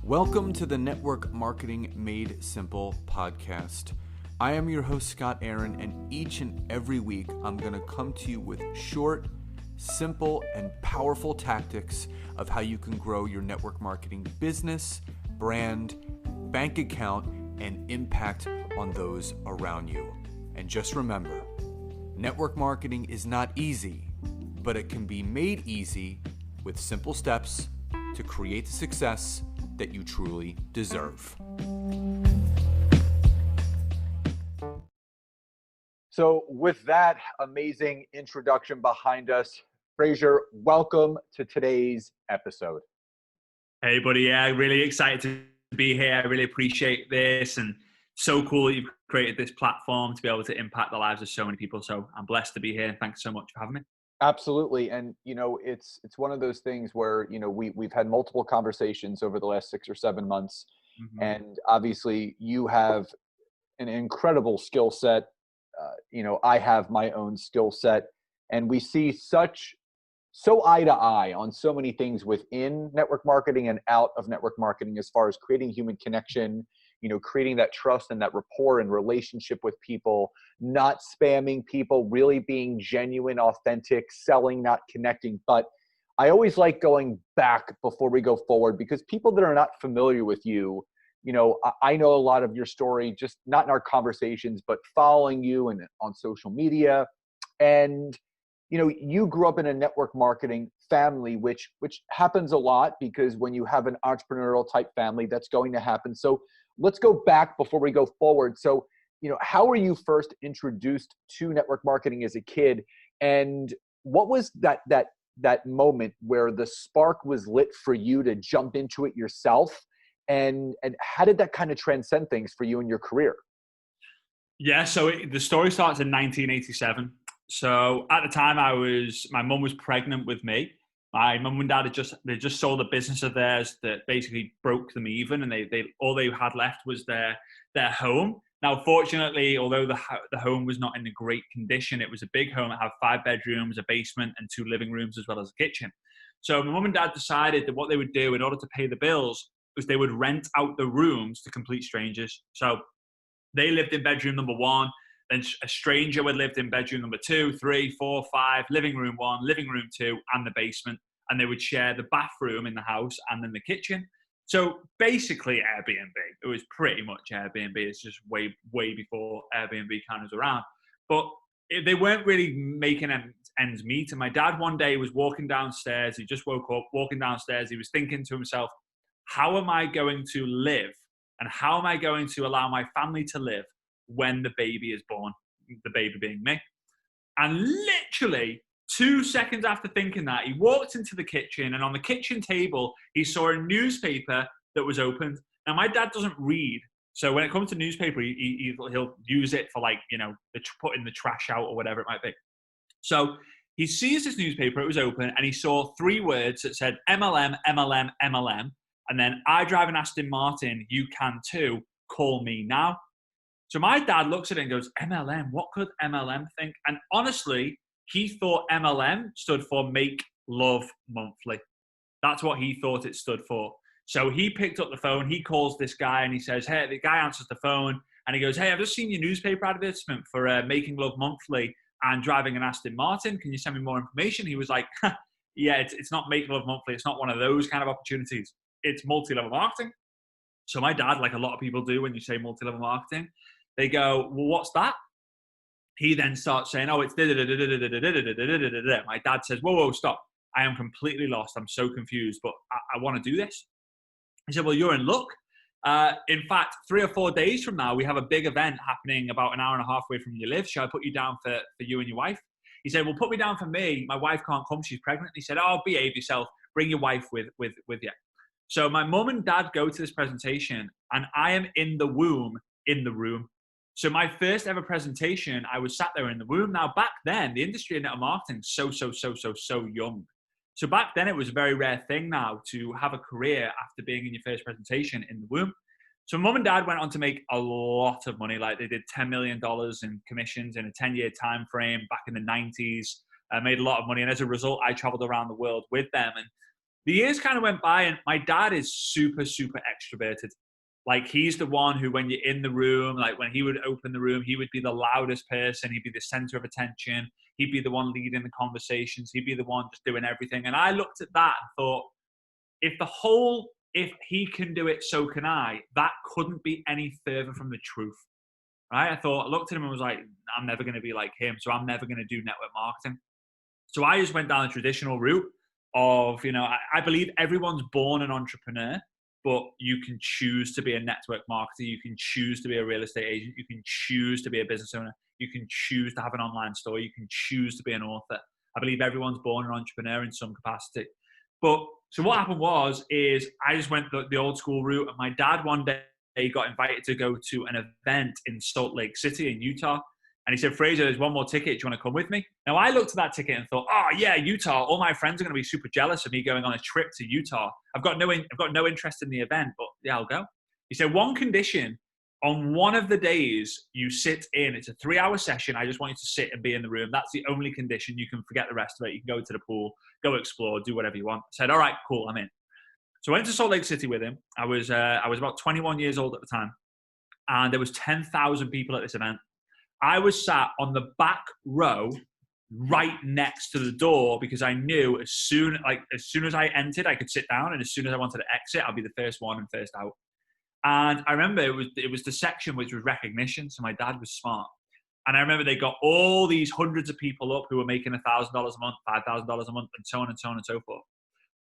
Welcome to the Network Marketing Made Simple podcast. I am your host, Scott Aaron, and each and every week I'm going to come to you with short, simple, and powerful tactics of how you can grow your network marketing business, brand, bank account, and impact on those around you. And just remember, network marketing is not easy, but it can be made easy with simple steps to create the success that you truly deserve. So with that amazing introduction behind us, Fraser, welcome to today's episode. Hey, buddy. Yeah, really excited to be here. I really appreciate this, and so cool that you've created this platform to be able to impact the lives of so many people. So I'm blessed to be here. Thanks so much for having me. Absolutely. And, it's one of those things where, we've had multiple conversations over the last 6 or 7 months. Mm-hmm. And obviously you have an incredible skill set. I have my own skill set, and we see so eye to eye on so many things within network marketing and out of network marketing, as far as creating human connection, creating that trust and that rapport and relationship with people, not spamming people, really being genuine, authentic, selling, not connecting. But I always like going back before we go forward, because people that are not familiar with you, I know a lot of your story, just not in our conversations, but following you and on social media. And you grew up in a network marketing family, which happens a lot, because when you have an entrepreneurial type family, that's going to happen. So let's go back before we go forward. So, how were you first introduced to network marketing as a kid? And what was that moment where the spark was lit for you to jump into it yourself? And how did that kind of transcend things for you in your career? Yeah, so the story starts in 1987. So at the time, my mum was pregnant with me. My mum and dad had just sold a business of theirs that basically broke them even, and they all they had left was their home. Now, fortunately, although the home was not in a great condition, it was a big home. It had 5 bedrooms, a basement, and 2 living rooms, as well as a kitchen. So my mum and dad decided that what they would do in order to pay the bills was they would rent out the rooms to complete strangers. So they lived in bedroom number 1. Then a stranger would lived in bedroom number 2, 3, 4, 5, living room 1, living room 2, and the basement. And they would share the bathroom in the house and then the kitchen. So basically Airbnb. It was pretty much Airbnb. It's just way before Airbnb kind of was around. But they weren't really making ends meet. And my dad one day was walking downstairs. He just woke up, walking downstairs. He was thinking to himself, how am I going to live? And how am I going to allow my family to live when the baby is born, the baby being me? And literally 2 seconds after thinking that, he walked into the kitchen, and on the kitchen table, he saw a newspaper that was opened. Now, my dad doesn't read. So when it comes to newspaper, he'll use it for putting the trash out or whatever it might be. So he sees this newspaper, it was open, and he saw 3 words that said MLM, MLM, MLM. And then, I drive an Aston Martin, you can too, call me now. So my dad looks at it and goes, MLM, what could MLM think? And honestly, he thought MLM stood for Make Love Monthly. That's what he thought it stood for. So he picked up the phone, he calls this guy, and he says, hey, the guy answers the phone, and he goes, hey, I've just seen your newspaper advertisement for Making Love Monthly and driving an Aston Martin. Can you send me more information? He was like, yeah, it's not Make Love Monthly. It's not one of those kind of opportunities. It's multi-level marketing. So my dad, like a lot of people do when you say multi-level marketing, they go, well, what's that? He then starts saying, oh, it's da-da-da-da-da-da-da-da-da-da-da-da. My dad says, whoa, stop. I am completely lost. I'm so confused, but I want to do this. He said, well, you're in luck. In fact, 3 or 4 days from now, we have a big event happening about an hour and a half away from where you live. Shall I put you down for you and your wife? He said, well, put me down for me. My wife can't come. She's pregnant. He said, oh, behave yourself. Bring your wife with you. So my mum and dad go to this presentation, and I am in the womb, in the room. So my first ever presentation, I was sat there in the room. Now, back then, the industry of network marketing is so young. So back then, it was a very rare thing now to have a career after being in your first presentation in the womb. So mum and dad went on to make a lot of money. Like, they did $10 million in commissions in a 10-year time frame back in the 90s, made a lot of money. And as a result, I traveled around the world with them. And the years kind of went by, and my dad is super, super extroverted. Like, he's the one who, when you're in the room, like when he would open the room, he would be the loudest person. He'd be the center of attention. He'd be the one leading the conversations. He'd be the one just doing everything. And I looked at that and thought, if he can do it, so can I. That couldn't be any further from the truth, right? I looked at him and was like, I'm never going to be like him. So I'm never going to do network marketing. So I just went down the traditional route of, I believe everyone's born an entrepreneur, but you can choose to be a network marketer. You can choose to be a real estate agent. You can choose to be a business owner. You can choose to have an online store. You can choose to be an author. I believe everyone's born an entrepreneur in some capacity. But so what happened is I just went the old school route, and my dad one day got invited to go to an event in Salt Lake City in Utah. And he said, Fraser, there's one more ticket. Do you want to come with me? Now, I looked at that ticket and thought, oh, yeah, Utah. All my friends are going to be super jealous of me going on a trip to Utah. I've got no interest in the event, but yeah, I'll go. He said, one condition, on one of the days you sit in, it's a 3-hour session. I just want you to sit and be in the room. That's the only condition. You can forget the rest of it. You can go to the pool, go explore, do whatever you want. I said, all right, cool, I'm in. So I went to Salt Lake City with him. I was about 21 years old at the time. And there was 10,000 people at this event. I was sat on the back row right next to the door because I knew as soon as I entered, I could sit down, and as soon as I wanted to exit, I'll be the first one and first out. And I remember it was the section which was recognition. So my dad was smart. And I remember they got all these hundreds of people up who were making $1,000 a month, $5,000 a month, and so on and so on and so forth.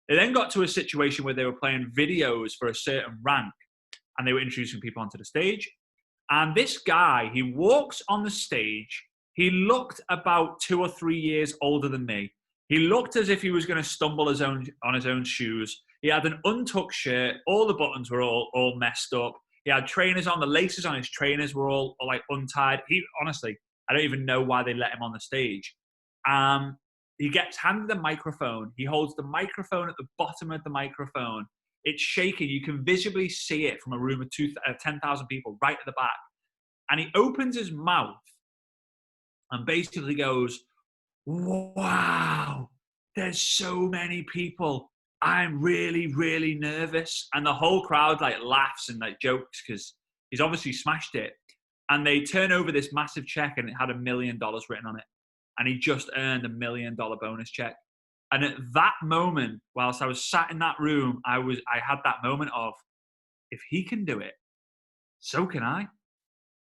They then got to a situation where they were playing videos for a certain rank, and they were introducing people onto the stage. And this guy, he walks on the stage. He looked about 2 or 3 years older than me. He looked as if he was going to stumble on his own shoes. He had an untucked shirt. All the buttons were all messed up. He had trainers on. The laces on his trainers were all like untied. Honestly, I don't even know why they let him on the stage. He gets handed the microphone. He holds the microphone at the bottom of the microphone. It's shaking. You can visibly see it from a room of 10,000 people right at the back. And he opens his mouth and basically goes, wow, there's so many people. I'm really, really nervous. And the whole crowd laughs and jokes because he's obviously smashed it. And they turn over this massive check, and it had $1 million written on it. And he just earned $1 million bonus check. And at that moment, whilst I was sat in that room, I had that moment of, if he can do it, so can I.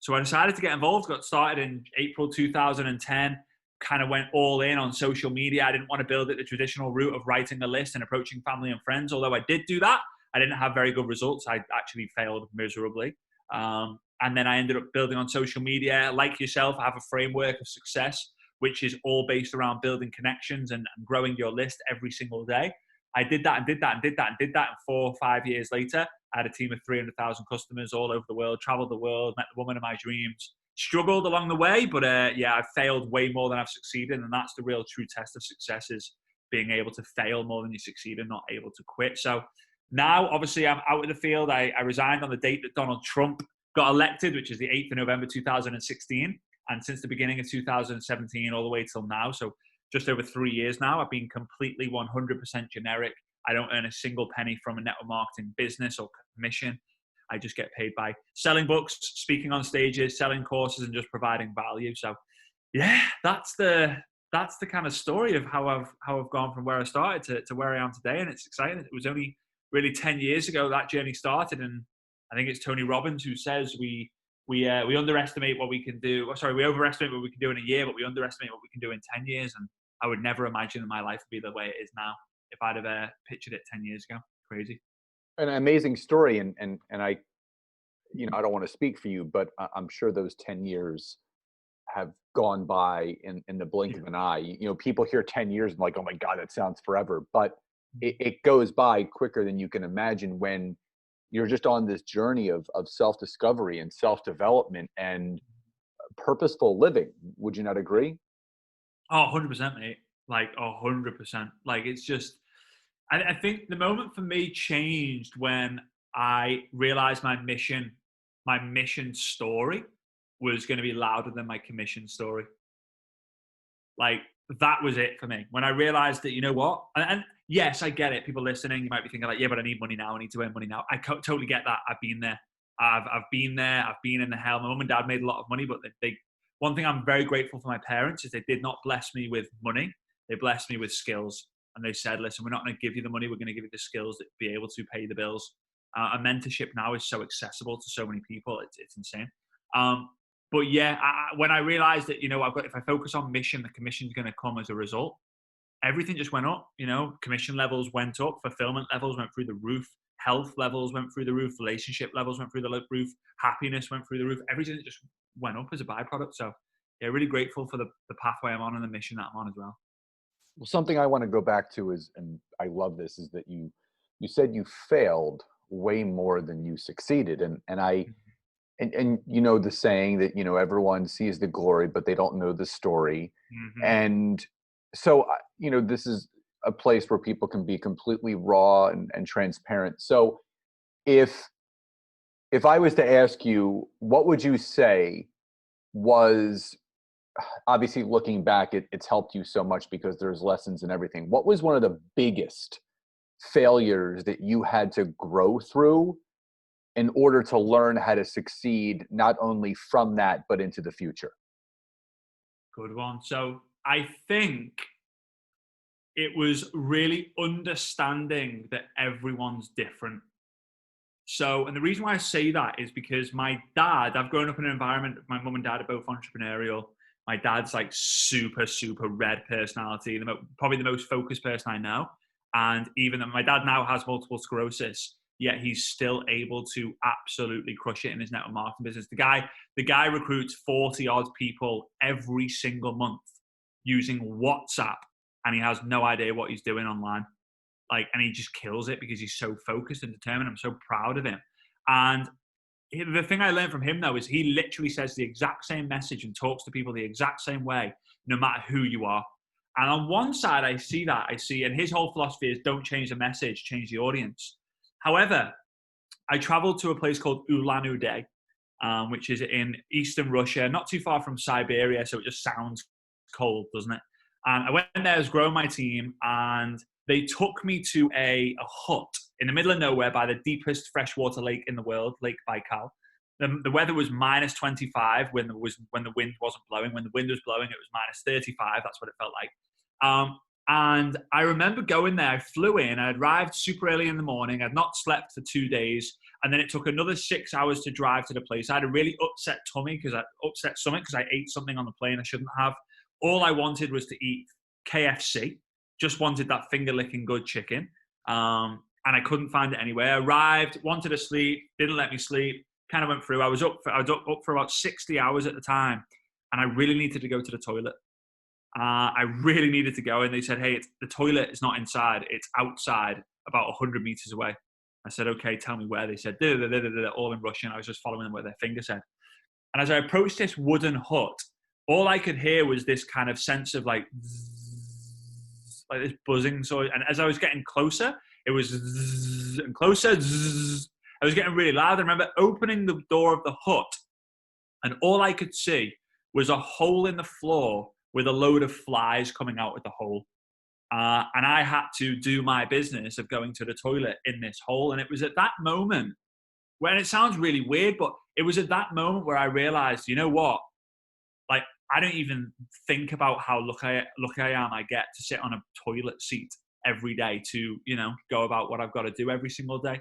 So I decided to get involved, got started in April 2010, kind of went all in on social media. I didn't want to build it the traditional route of writing a list and approaching family and friends. Although I did do that, I didn't have very good results. I actually failed miserably. And then I ended up building on social media. Like yourself, I have a framework of success, which is all based around building connections and growing your list every single day. I did that and did that and did that and did that. And 4 or 5 years later, I had a team of 300,000 customers all over the world, traveled the world, met the woman of my dreams, struggled along the way. But I've failed way more than I've succeeded. And that's the real true test of success, is being able to fail more than you succeed and not able to quit. So now, obviously, I'm out of the field. I resigned on the date that Donald Trump got elected, which is the 8th of November, 2016. And since the beginning of 2017 all the way till now, so just over 3 years now, I've been completely 100% generic. I don't earn a single penny from a network marketing business or commission. I just get paid by selling books, speaking on stages, selling courses, and just providing value. So yeah, that's the kind of story of how I've gone from where I started to where I am today. And it's exciting. It was only really 10 years ago that journey started. And I think it's Tony Robbins who says we underestimate what we can do. Sorry, we overestimate what we can do in a year, but we underestimate what we can do in 10 years. And I would never imagine that my life would be the way it is now if I'd have pictured it 10 years ago. Crazy. An amazing story. And I, I don't want to speak for you, but I'm sure those 10 years have gone by in the blink of an eye. People hear 10 years and like, oh my God, that sounds forever. But it goes by quicker than you can imagine when you're just on this journey of self-discovery and self-development and purposeful living. Would you not agree? Oh, 100%, mate. Like 100%. Like, it's just, I think the moment for me changed when I realized my mission story was going to be louder than my commission story. Like, that was it for me. When I realized that, you know what? And yes, I get it. People listening, you might be thinking like, yeah, but I need money now. I need to earn money now. I totally get that. I've been there. I've been there. I've been in the hell. My mum and dad made a lot of money, but one thing I'm very grateful for my parents is they did not bless me with money. They blessed me with skills. And they said, listen, we're not going to give you the money. We're going to give you the skills that be able to pay the bills. And mentorship now is so accessible to so many people. It's insane. But yeah, when I realized that, if I focus on mission, the commission's going to come as a result. Everything just went up, commission levels went up, fulfillment levels went through the roof, health levels went through the roof, relationship levels went through the roof, happiness went through the roof. Everything just went up as a byproduct. So yeah, really grateful for the pathway I'm on and the mission that I'm on as well. Well, something I want to go back to is, and I love this, is that you said you failed way more than you succeeded. And the saying that, everyone sees the glory, but they don't know the story. Mm-hmm. And so, this is a place where people can be completely raw and transparent. So if I was to ask you, what would you say was, obviously looking back, it's helped you so much because there's lessons in everything. What was one of the biggest failures that you had to grow through in order to learn how to succeed, not only from that, but into the future? Good one. So I think it was really understanding that everyone's different. So, and the reason why I say that is because my dad, I've grown up in an environment, my mum and dad are both entrepreneurial. My dad's like super, super red personality, probably the most focused person I know. And even though my dad now has multiple sclerosis, yet he's still able to absolutely crush it in his network marketing business. The guy recruits 40 odd people every single month using WhatsApp, and he has no idea what he's doing online. And he just kills it because he's so focused and determined. I'm so proud of him. And the thing I learned from him, though, is he literally says the exact same message and talks to people the exact same way, no matter who you are. And on one side, I see, and his whole philosophy is don't change the message, change the audience. However, I traveled to a place called Ulan-Ude, which is in Eastern Russia, not too far from Siberia, so it just sounds cold, doesn't it? And I went there as growing my team, and they took me to a hut in the middle of nowhere by the deepest freshwater lake in the world, Lake Baikal. The weather was minus 25 when the wind wasn't blowing. When the wind was blowing, it was minus 35. That's what it felt like. And I remember going there. I flew in. I arrived super early in the morning. I'd not slept for 2 days. And then it took another 6 hours to drive to the place. I had a really upset stomach because I ate something on the plane I shouldn't have. All I wanted was to eat KFC. Just wanted that finger-licking good chicken. And I couldn't find it anywhere. Arrived, wanted to sleep, didn't let me sleep. Kind of went through. I was up for about 60 hours at the time. And I really needed to go to the toilet. I really needed to go. And they said, hey, the toilet is not inside. It's outside, about 100 meters away. I said, okay, tell me where. They said, all in Russian. I was just following them where their finger said. And as I approached this wooden hut, all I could hear was this kind of sense of like this buzzing. So, and as I was getting closer, it was and closer. I was getting really loud. I remember opening the door of the hut, and all I could see was a hole in the floor with a load of flies coming out of the hole. And I had to do my business of going to the toilet in this hole. And it was at that moment, when it sounds really weird, but it was at that moment where I realized, you know what? Like, I don't even think about how lucky I am I get to sit on a toilet seat every day to, go about what I've got to do every single day.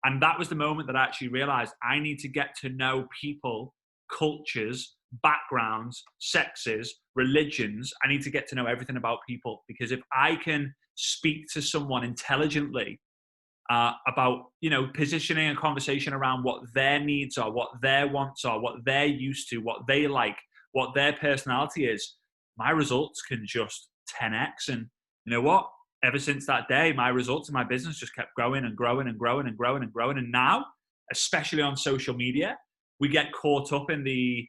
And that was the moment that I actually realized I need to get to know people, cultures, backgrounds, sexes, religions. I need to get to know everything about people, because if I can speak to someone intelligently about, positioning a conversation around what their needs are, what their wants are, what they're used to, what they like, what their personality is, my results can just 10x. And you know what? Ever since that day, my results in my business just kept growing and growing and growing and growing and growing. And now, especially on social media, we get caught up in the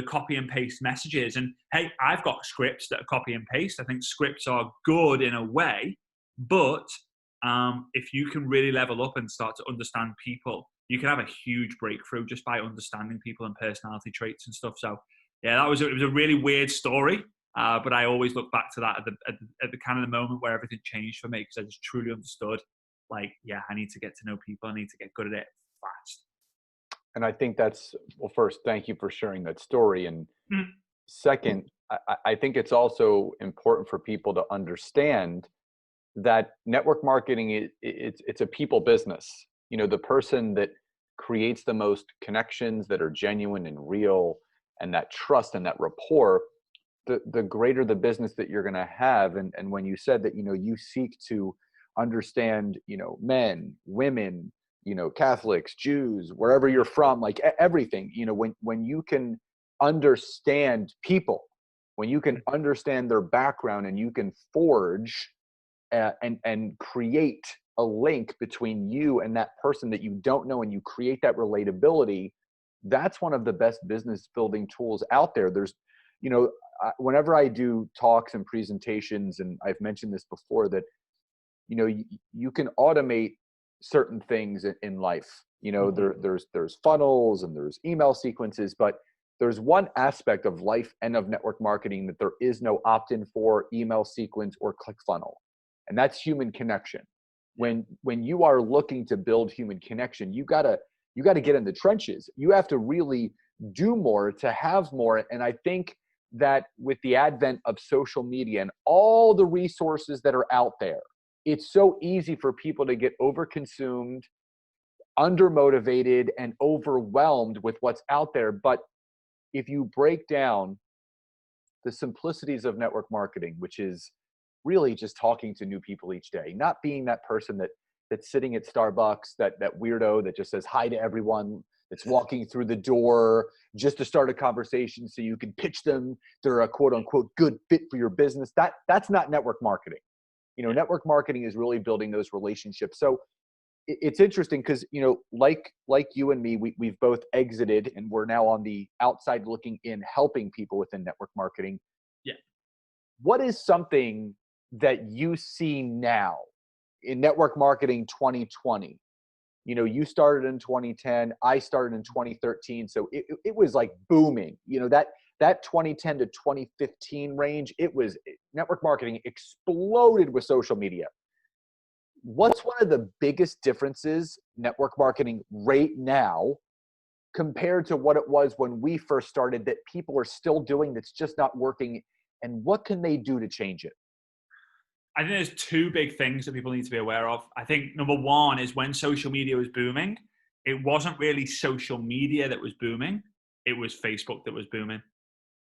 copy and paste messages. And hey, I've got scripts that are copy and paste. I think scripts are good in a way, but if you can really level up and start to understand people, you can have a huge breakthrough just by understanding people and personality traits and stuff. So yeah, it was a really weird story. But I always look back to that at the kind of the moment where everything changed for me, because I just truly understood, like, yeah, I need to get to know people. I need to get good at it fast. And I think that's, well, first, thank you for sharing that story. And Mm. second, I think it's also important for people to understand that network marketing it's a people business. You know, the person that creates the most connections that are genuine and real, and that trust and that rapport, the greater the business that you're going to have. And when you said that, you know, you seek to understand, you know, men, women, you know, Catholics, Jews, wherever you're from, like everything, you know, when you can understand people, when you can understand their background, and you can forge and create a link between you and that person that you don't know, and you create that relatability, that's one of the best business building tools out there. There's, you know, whenever I do talks and presentations, and I've mentioned this before, that, you know, you can automate certain things in life. You know, there's funnels and there's email sequences, but there's one aspect of life and of network marketing that there is no opt-in for, email sequence or click funnel, and that's human connection. When you are looking to build human connection, you gotta get in the trenches. You have to really do more to have more. And I think that with the advent of social media and all the resources that are out there, it's so easy for people to get overconsumed, undermotivated, and overwhelmed with what's out there. But if you break down the simplicities of network marketing, which is really just talking to new people each day, not being that person that's sitting at Starbucks, that weirdo that just says hi to everyone, that's walking through the door just to start a conversation so you can pitch them they're a quote unquote good fit for your business. That's not network marketing. You know, network marketing is really building those relationships. So it's interesting because, you know, like you and me, we've both exited, and we're now on the outside looking in, helping people within network marketing. Yeah. What is something that you see now in network marketing 2020? You know, you started in 2010, I started in 2013. So it was like booming, you know, that 2010 to 2015 range, network marketing exploded with social media. What's one of the biggest differences network marketing right now compared to what it was when we first started, that people are still doing, that's just not working? And what can they do to change it? I think there's two big things that people need to be aware of. I think number one is, when social media was booming, it wasn't really social media that was booming. It was Facebook that was booming.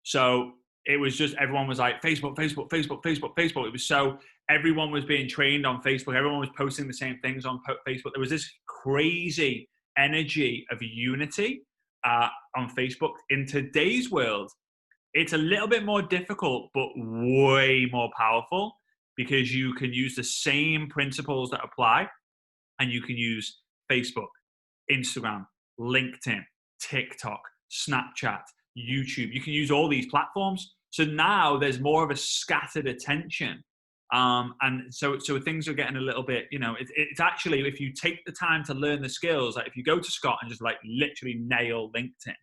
So it was just, everyone was like, Facebook, Facebook, Facebook, Facebook, Facebook. It was so, everyone was being trained on Facebook. Everyone was posting the same things on Facebook. There was this crazy energy of unity on Facebook. In today's world, it's a little bit more difficult, but way more powerful, because you can use the same principles that apply, and you can use Facebook, Instagram, LinkedIn, TikTok, Snapchat, YouTube. You can use all these platforms. So now there's more of a scattered attention. And so things are getting a little bit, you know, it's actually, if you take the time to learn the skills, like if you go to Scott and just like literally nail LinkedIn,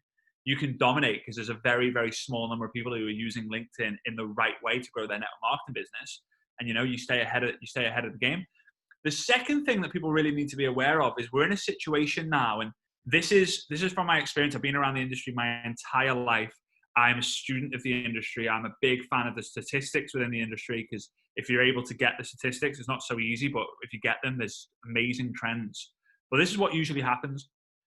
you can dominate, because there's a very, very small number of people who are using LinkedIn in the right way to grow their network marketing business. And, you know, you stay ahead of the game. The second thing that people really need to be aware of is, we're in a situation now, and this is from my experience. I've been around the industry my entire life. I'm a student of the industry. I'm a big fan of the statistics within the industry, because if you're able to get the statistics, it's not so easy, but if you get them, there's amazing trends. But this is what usually happens.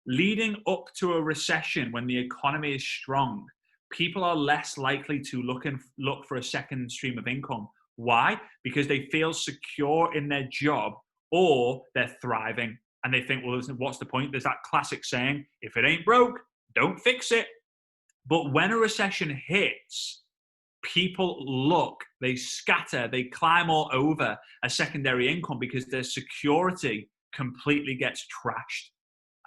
Leading up to a recession, when the economy is strong, people are less likely to look for a second stream of income. Why? Because they feel secure in their job, or they're thriving. And they think, well, listen, what's the point? There's that classic saying, if it ain't broke, don't fix it. But when a recession hits, people they scatter, they climb all over a secondary income, because their security completely gets trashed.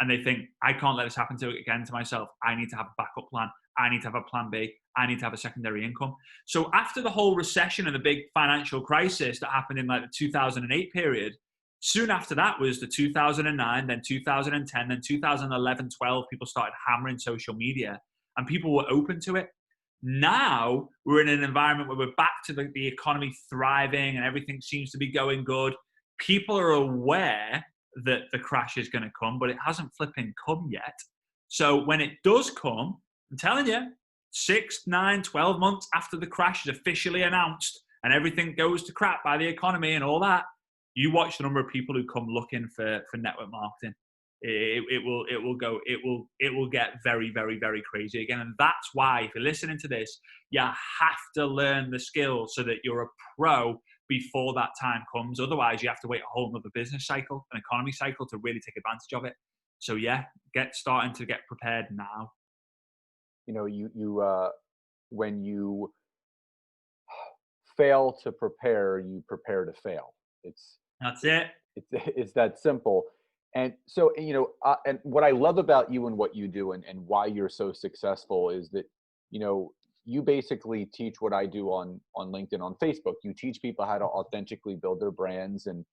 And they think, I can't let this happen again to myself. I need to have a backup plan. I need to have a plan B. I need to have a secondary income. So after the whole recession and the big financial crisis that happened in like the 2008 period, soon after that was the 2009, then 2010, then 2011, 12, people started hammering social media, and people were open to it. Now we're in an environment where we're back to the economy thriving and everything seems to be going good. People are aware that the crash is going to come, but it hasn't flipping come yet. So when it does come, I'm telling you, 6, 9, 12 months after the crash is officially announced and everything goes to crap by the economy and all that, you watch the number of people who come looking for network marketing. It will get very, very, very crazy again. And that's why, if you're listening to this, you have to learn the skills so that you're a pro before that time comes. Otherwise, you have to wait a whole other business cycle, an economy cycle, to really take advantage of it. So yeah, get starting to get prepared now. You know, when you fail to prepare, you prepare to fail. It's That's it. it's that simple. And so, and what I love about you and what you do, and why you're so successful, is that you basically teach what I do on LinkedIn, on Facebook. You teach people how to authentically build their brands, and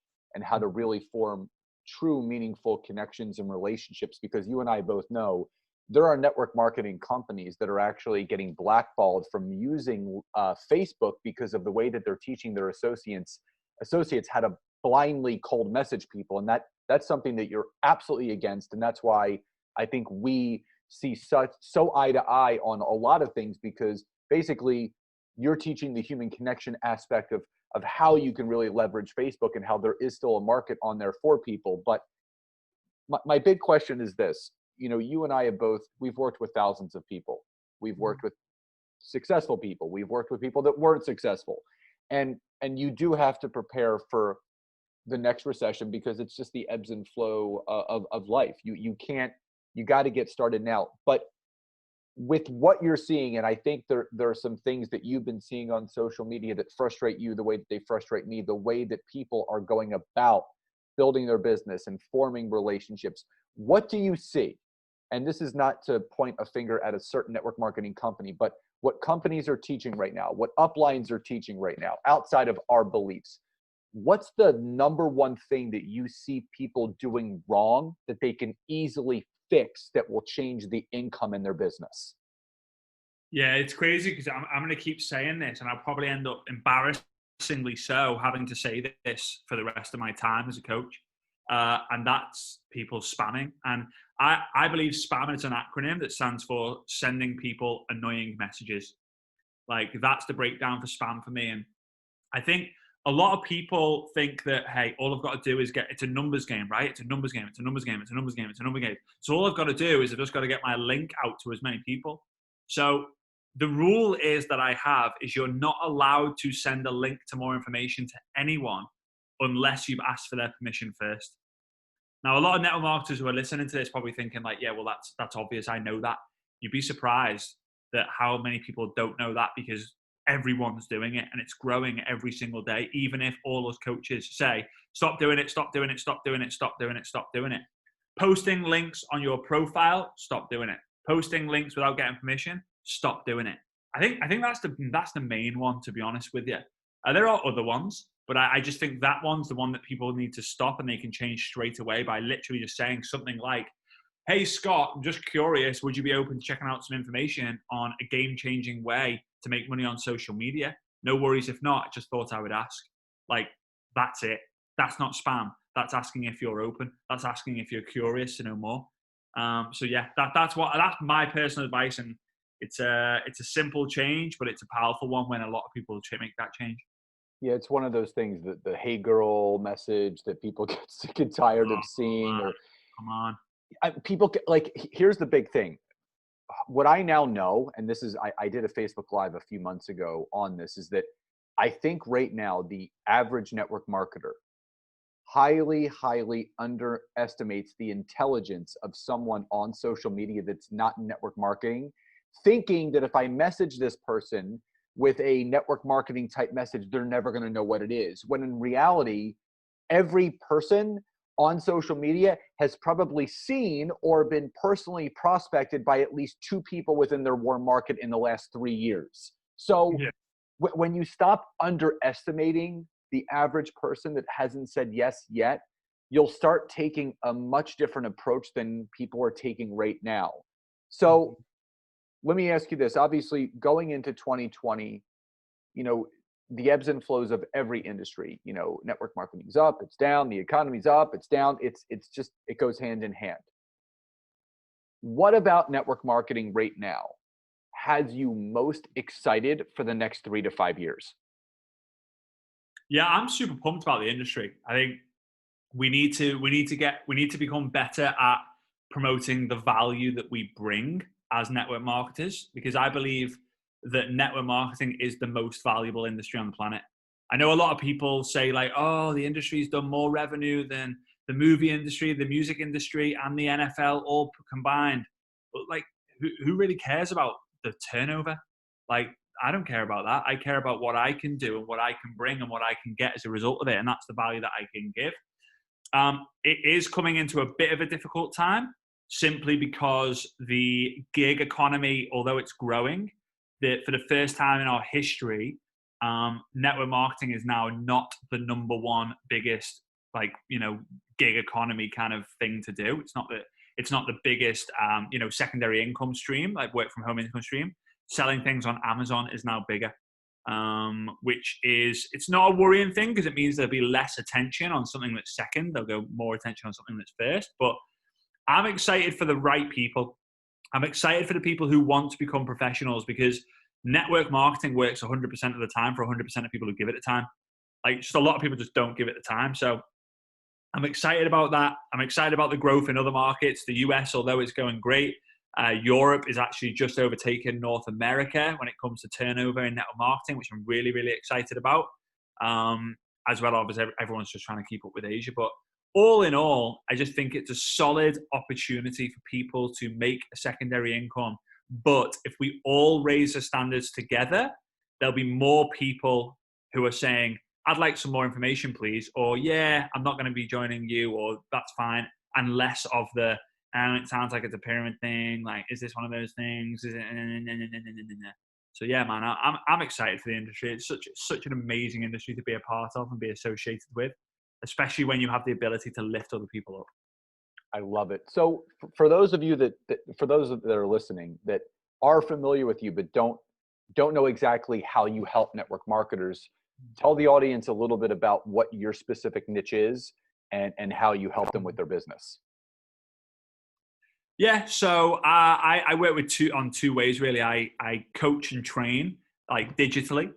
how to really form true meaningful connections and relationships, because you and I both know there are network marketing companies that are actually getting blackballed from using Facebook because of the way that they're teaching their associates how to blindly cold message people. And that's something that you're absolutely against. And that's why I think we see so eye to eye on a lot of things, because basically you're teaching the human connection aspect of how you can really leverage Facebook, and how there is still a market on there for people. But my big question is this. You and I we've worked with thousands of people. We've worked with successful people. We've worked with people that weren't successful. And you do have to prepare for the next recession, because it's just the ebbs and flow of life. You got to get started now. But with what you're seeing, and I think there are some things that you've been seeing on social media that frustrate you the way that they frustrate me, the way that people are going about building their business and forming relationships. What do you see? And this is not to point a finger at a certain network marketing company, but what companies are teaching right now, what uplines are teaching right now, outside of our beliefs. What's the number one thing that you see people doing wrong that they can easily fix that will change the income in their business? Yeah, it's crazy because I'm going to keep saying this, and I'll probably end up embarrassingly so having to say this for the rest of my time as a coach. And that's people spamming. And I believe spam is an acronym that stands for sending people annoying messages. Like, that's the breakdown for spam for me. And I think a lot of people think that, hey, all I've got to do is it's a numbers game, right? It's a numbers game. It's a numbers game. It's a numbers game. It's a number game. So all I've got to do is I've just got to get my link out to as many people. So the rule is that I have is you're not allowed to send a link to more information to anyone unless you've asked for their permission first. Now, a lot of network marketers who are listening to this probably thinking like, yeah, well, that's obvious. I know that. You'd be surprised that how many people don't know that, because everyone's doing it and it's growing every single day. Even if all us coaches say, stop doing it, stop doing it, stop doing it, stop doing it, stop doing it. Posting links on your profile, stop doing it. Posting links without getting permission, stop doing it. I think that's the main one, to be honest with you. There are other ones, but I just think that one's the one that people need to stop, and they can change straight away by literally just saying something like, hey, Scott, I'm just curious, would you be open to checking out some information on a game-changing way to make money on social media? No worries if not, I just thought I would ask. Like, that's it. That's not spam. That's asking if you're open. That's asking if you're curious to know more. So yeah, that's my personal advice, and it's a simple change, but it's a powerful one when a lot of people make that change. Yeah, it's one of those things that the "Hey girl" message that people get sick and tired of Oh, seeing, man, or come on. people get, like, here's the big thing. What I now know, and this is, I did a Facebook Live a few months ago on this, is that I think right now the average network marketer highly, highly underestimates the intelligence of someone on social media that's not in network marketing, thinking that if I message this person with a network marketing type message, they're never going to know what it is. When in reality, every person on social media has probably seen or been personally prospected by at least 2 people within their warm market in the last 3 years. So Yeah. when you stop underestimating the average person that hasn't said yes yet, you'll start taking a much different approach than people are taking right now. So let me ask you this. Obviously, going into 2020, you know, the ebbs and flows of every industry, you know, network marketing's up, it's down, the economy's up, it's down. It's just, it goes hand in hand. What about network marketing right now has you most excited for the next 3 to 5 years? Yeah, I'm super pumped about the industry. I think we need to become better at promoting the value that we bring as network marketers, because I believe that network marketing is the most valuable industry on the planet. I know a lot of people say like, oh, the industry's done more revenue than the movie industry, the music industry, and the NFL all combined. But like, who really cares about the turnover? Like, I don't care about that. I care about what I can do and what I can bring and what I can get as a result of it, and that's the value that I can give. It is coming into a bit of a difficult time simply because the gig economy, although it's growing, that for the first time in our history, network marketing is now not the number one biggest, like, gig economy kind of thing to do. It's not the biggest, secondary income stream, like work from home income stream. Selling things on Amazon is now bigger, which is, it's not a worrying thing because it means there'll be less attention on something that's second. There'll go more attention on something that's first. But I'm excited for the right people. I'm excited for the people who want to become professionals, because network marketing works 100% of the time for 100% of people who give it the time. Like, just a lot of people just don't give it the time. So I'm excited about that. I'm excited about the growth in other markets. The US, although it's going great, Europe is actually just overtaken North America when it comes to turnover in network marketing, which I'm really, really excited about. As well, obviously, everyone's just trying to keep up with Asia. But all in all, I just think it's a solid opportunity for people to make a secondary income. But if we all raise the standards together, there'll be more people who are saying, I'd like some more information, please. Or, yeah, I'm not going to be joining you, or that's fine. And less of the, it sounds like it's a pyramid thing. Like, is this one of those things? Is it? So yeah, man, I'm excited for the industry. It's such an amazing industry to be a part of and be associated with, especially when you have the ability to lift other people up. I love it. So for those of you for those that are listening that are familiar with you but don't know exactly how you help network marketers, tell the audience a little bit about what your specific niche is and how you help them with their business. Yeah, so I work with two ways really. I coach and train, like, digitally,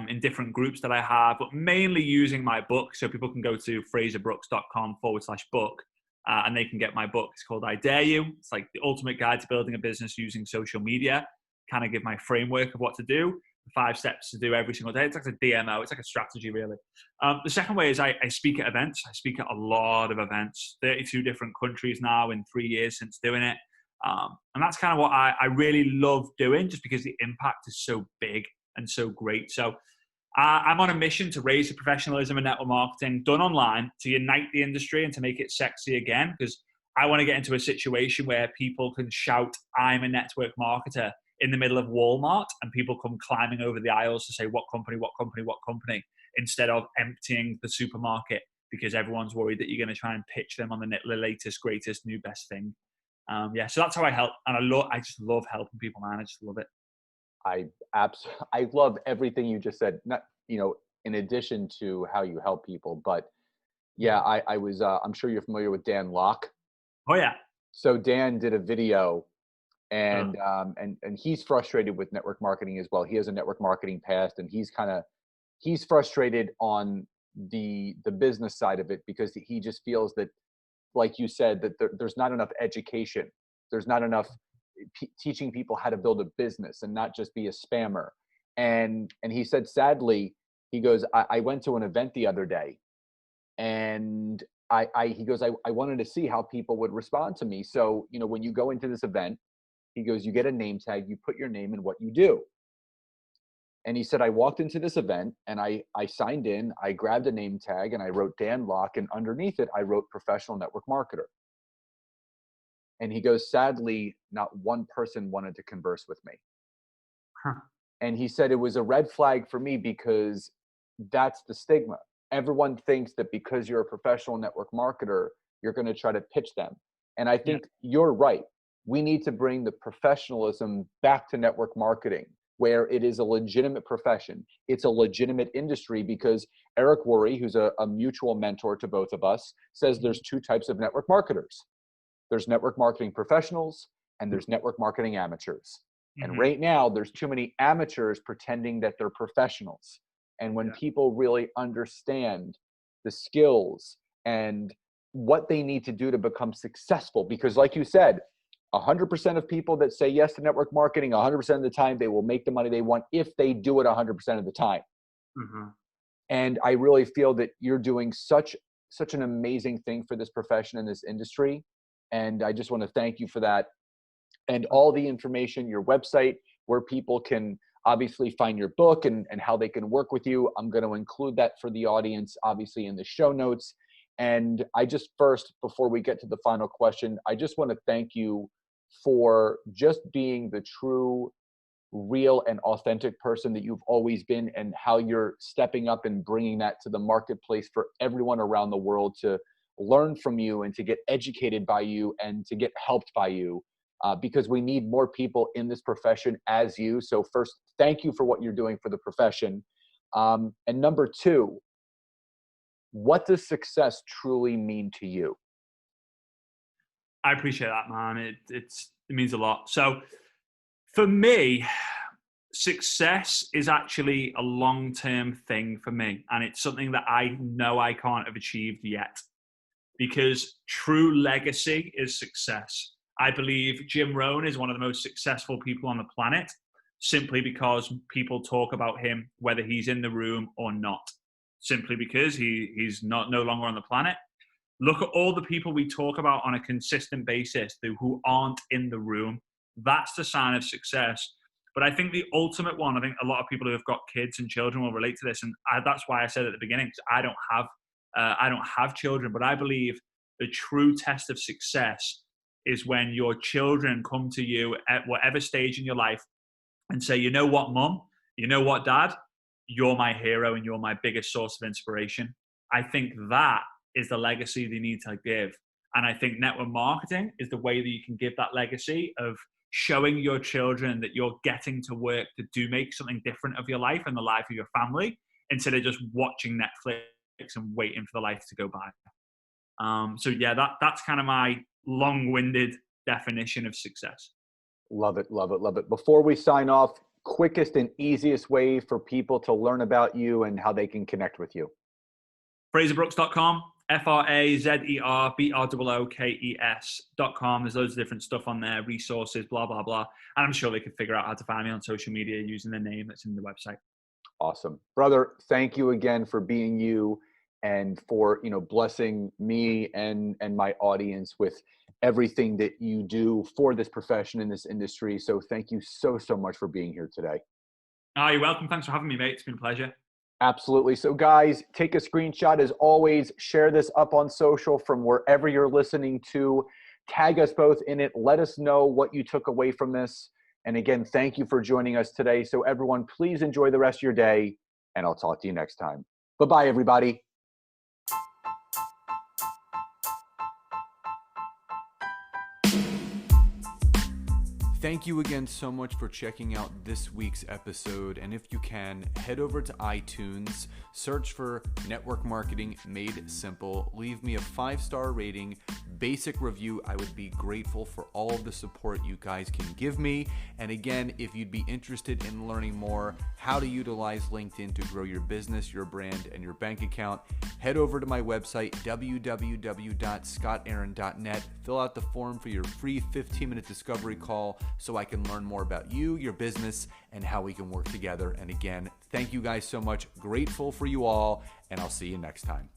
in different groups that I have, but mainly using my book. So people can go to fraserbrooks.com/book, and they can get my book. It's called I Dare You. It's like the ultimate guide to building a business using social media. Kind of give my framework of what to do, 5 steps to do every single day. It's like a DMO. It's like a strategy, really. The second way is I speak at events. I speak at a lot of events, 32 different countries now in 3 years since doing it. And that's kind of what I really love doing, just because the impact is so big and so great. So I'm on a mission to raise the professionalism in network marketing done online, to unite the industry and to make it sexy again, because I want to get into a situation where people can shout, I'm a network marketer, in the middle of Walmart, and people come climbing over the aisles to say, what company, what company, what company, instead of emptying the supermarket because everyone's worried that you're going to try and pitch them on the latest, greatest, new best thing. Yeah, so that's how I help. And I just love helping people, man. I just love it. I love everything you just said. Not, in addition to how you help people, but yeah, I was, I'm sure you're familiar with Dan Lok. Oh yeah. So Dan did a video, Oh. and he's frustrated with network marketing as well. He has a network marketing past, and he's frustrated on the business side of it, because he just feels that, like you said, that there's not enough education. There's not enough teaching people how to build a business and not just be a spammer. And he said, sadly, he goes, I went to an event the other day, and he goes, I wanted to see how people would respond to me. So, when you go into this event, he goes, you get a name tag, you put your name and what you do. And he said, I walked into this event and I signed in, I grabbed a name tag and I wrote Dan Lok, and underneath it, I wrote professional network marketer. And he goes, sadly, not one person wanted to converse with me. Huh. And he said, it was a red flag for me, because that's the stigma. Everyone thinks that because you're a professional network marketer, you're going to try to pitch them. And I think you're right. we need to bring the professionalism back to network marketing, where it is a legitimate profession. It's a legitimate industry, because Eric Worre, who's a mutual mentor to both of us, says there's two types of network marketers. There's network marketing professionals and there's network marketing amateurs. And right now there's too many amateurs pretending that they're professionals. And when people really understand the skills and what they need to do to become successful, because like you said, 100% of people that say yes to network marketing, 100% of the time, they will make the money they want if they do it 100% of the time. And I really feel that you're doing such an amazing thing for this profession and this industry. And I just want to thank you for that. And all the information, your website, where people can obviously find your book and how they can work with you, I'm going to include that for the audience, obviously, in the show notes. And I just first, before we get to the final question, I just want to thank you for just being the true, real, and authentic person that you've always been, and how you're stepping up and bringing that to the marketplace for everyone around the world to learn from you and to get educated by you and to get helped by you, because we need more people in this profession as you. So first, thank you for what you're doing for the profession. And number two, what does success truly mean to you? I appreciate that, man. It means a lot. So for me, success is actually a long-term thing for me. And it's something that I know I can't have achieved yet, because true legacy is success. I believe Jim Rohn is one of the most successful people on the planet, simply because people talk about him, whether he's in the room or not, simply because he's no longer on the planet. Look at all the people we talk about on a consistent basis who aren't in the room. That's the sign of success. But I think the ultimate one, I think a lot of people who have got kids and children will relate to this. And that's why I said at the beginning, because I don't have children, but I believe the true test of success is when your children come to you at whatever stage in your life and say, you know what, mom, you know what, dad, you're my hero and you're my biggest source of inspiration. I think that is the legacy they need to give. And I think network marketing is the way that you can give that legacy of showing your children that you're getting to work to do make something different of your life and the life of your family, instead of just watching Netflix and waiting for the life to go by. So yeah, that's kind of my long-winded definition of success. Love it, love it, love it. Before we sign off, quickest and easiest way for people to learn about you and how they can connect with you. FrazerBrooks.com, FrazerBrookes.com. There's loads of different stuff on there, resources, blah, blah, blah. And I'm sure they could figure out how to find me on social media using the name that's in the website. Awesome. Brother, thank you again for being you and for, blessing me and my audience with everything that you do for this profession in this industry. So thank you so much for being here today. Oh, you're welcome. Thanks for having me, mate. It's been a pleasure. Absolutely. So guys, take a screenshot as always, share this up on social from wherever you're listening to, tag us both in it. Let us know what you took away from this. And again, thank you for joining us today. So everyone, please enjoy the rest of your day, and I'll talk to you next time. Bye-bye, everybody. Thank you again so much for checking out this week's episode. And if you can, head over to iTunes, search for Network Marketing Made Simple, leave me a 5-star rating, basic review. I would be grateful for all of the support you guys can give me. And again, if you'd be interested in learning more how to utilize LinkedIn to grow your business, your brand, and your bank account, head over to my website, www.scottaaron.net. Fill out the form for your free 15-minute discovery call so I can learn more about you, your business, and how we can work together. And again, thank you guys so much. Grateful for you all, and I'll see you next time.